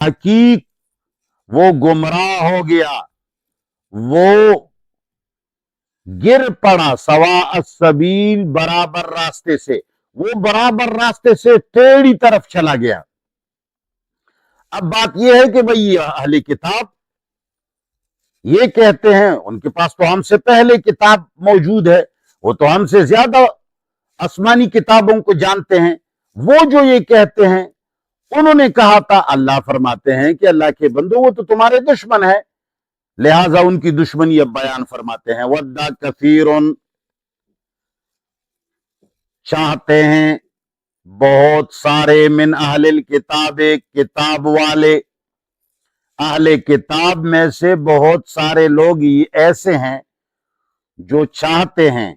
حقیق وہ گمراہ ہو گیا، وہ گر پڑا سواء السبیل برابر راستے سے، وہ برابر راستے سے ٹیڑھی طرف چلا گیا۔ اب بات یہ ہے کہ بھئی اہل کتاب یہ کہتے ہیں، ان کے پاس تو ہم سے پہلے کتاب موجود ہے، وہ تو ہم سے زیادہ آسمانی کتابوں کو جانتے ہیں، وہ جو یہ کہتے ہیں انہوں نے کہا تھا، اللہ فرماتے ہیں کہ اللہ کے بندو وہ تو تمہارے دشمن ہے، لہٰذا ان کی دشمنی اب بیان فرماتے ہیں۔ وَدَّ کثیرٌ، چاہتے ہیں بہت سارے، من اہل الکتاب، کتاب والے، اہل کتاب میں سے بہت سارے لوگ ایسے ہیں جو چاہتے ہیں،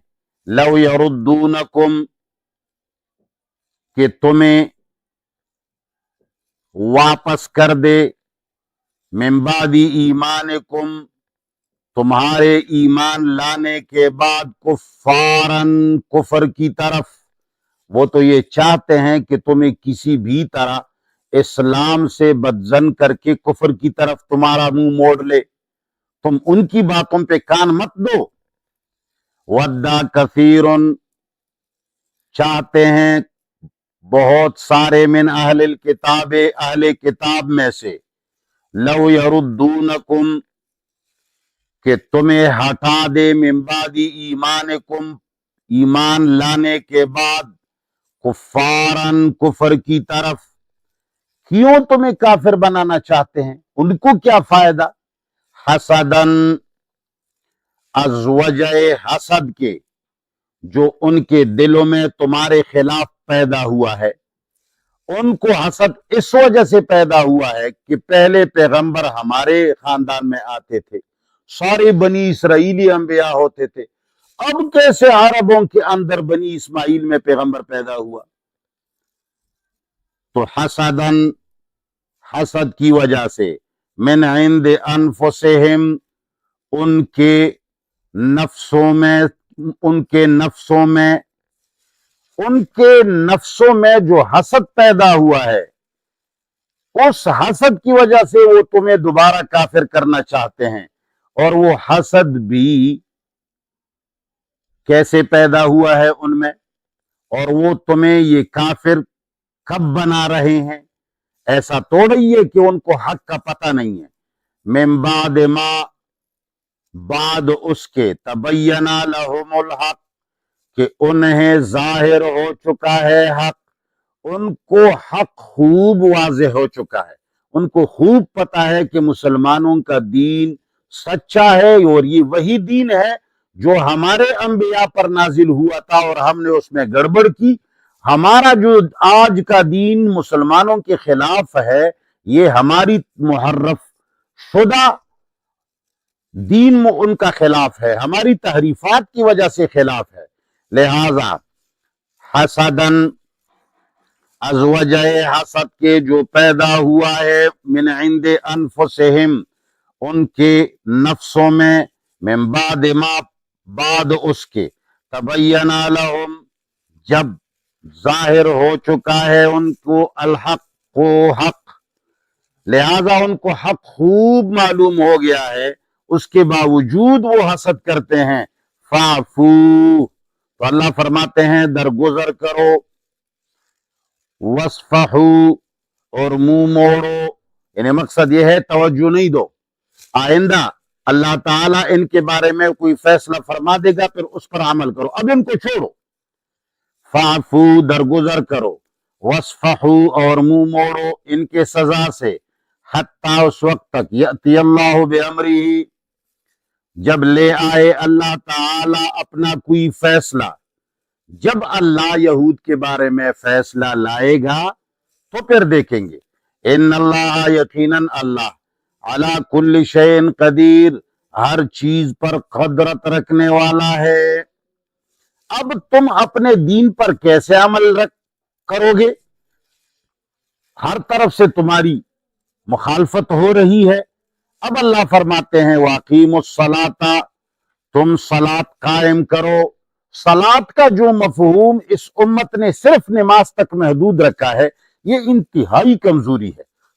لو یردونکم، کہ تمہیں واپس کر دے، من بعد ایمانکم، تمہارے ایمان لانے کے بعد، کفارن، کفر کی طرف۔ وہ تو یہ چاہتے ہیں کہ تمہیں کسی بھی طرح اسلام سے بدزن کر کے کفر کی طرف تمہارا منہ موڑ لے، تم ان کی باتوں پہ کان مت دو۔ وَدَّ کثیرٌ، چاہتے ہیں بہت سارے، من اہل الکتاب، اہل کتاب میں سے، لو یردونکم، کہ تمہیں ہٹا دے، من بعد ایمانکم، ایمان لانے کے بعد، کفارن، کفر کی طرف۔ کیوں تمہیں کافر بنانا چاہتے ہیں؟ ان کو کیا فائدہ؟ حسدن، از وجہ حسد کے، جو ان کے دلوں میں تمہارے خلاف پیدا ہوا ہے۔ ان کو حسد اس وجہ سے پیدا ہوا ہے کہ پہلے پیغمبر ہمارے خاندان میں آتے تھے، سارے بنی اسرائیلی انبیاء ہوتے تھے، اب کیسے عربوں کے اندر بنی اسماعیل میں پیغمبر پیدا ہوا؟ تو حسدن، حسد کی وجہ سے، من عند انفسہم، ان کے نفسوں میں، ان کے نفسوں میں، ان کے نفسوں میں جو حسد پیدا ہوا ہے، اس حسد کی وجہ سے وہ تمہیں دوبارہ کافر کرنا چاہتے ہیں۔ اور وہ حسد بھی کیسے پیدا ہوا ہے ان میں، اور وہ تمہیں یہ کافر کب بنا رہے ہیں؟ ایسا توڑی ہے کہ ان کو حق کا پتہ نہیں ہے۔ من بعد ما، بعد اس کے، تبینہ لہم الحق، کہ انہیں ظاہر ہو چکا ہے حق، ان کو حق خوب واضح ہو چکا ہے، ان کو خوب پتا ہے کہ مسلمانوں کا دین سچا ہے، اور یہ وہی دین ہے جو ہمارے انبیاء پر نازل ہوا تھا اور ہم نے اس میں گڑبڑ کی۔ ہمارا جو آج کا دین مسلمانوں کے خلاف ہے، یہ ہماری محرف شدہ دین ان کا خلاف ہے، ہماری تحریفات کی وجہ سے خلاف ہے۔ لہذا حسدن، از وجہ حسد کے جو پیدا ہوا ہے، من عند انفسہم، ان کے نفسوں میں، من بعد ما، بعد اس کے، تبینہ لہم، جب ظاہر ہو چکا ہے ان کو، الحق کو حق، لہذا ان کو حق خوب معلوم ہو گیا ہے، اس کے باوجود وہ حسد کرتے ہیں۔ فاعفو، تو اللہ فرماتے ہیں درگزر کرو، وصفحو، اور منہ موڑو، یعنی مقصد یہ ہے توجہ نہیں دو، آئندہ اللہ تعالیٰ ان کے بارے میں کوئی فیصلہ فرما دے گا، پھر اس پر عمل کرو، اب ان کو چھوڑو۔ فاعفو، درگزر کرو، وصفحو، اور منہ موڑو ان کے سزا سے، حتی، اس وقت تک، یأتی اللہ بامرہ، جب لے آئے اللہ تعالی اپنا کوئی فیصلہ۔ جب اللہ یہود کے بارے میں فیصلہ لائے گا تو پھر دیکھیں گے۔ ان اللہ، یقیناً اللہ، علی کل شیء قدیر، ہر چیز پر قدرت رکھنے والا ہے۔ اب تم اپنے دین پر کیسے عمل کرو گے؟ ہر طرف سے تمہاری مخالفت ہو رہی ہے۔ اب اللہ فرماتے ہیں واقیموا الصلاۃ، تم صلاۃ قائم کرو۔ صلاۃ کا جو مفہوم اس امت نے صرف نماز تک محدود رکھا ہے، یہ انتہائی کمزوری ہے۔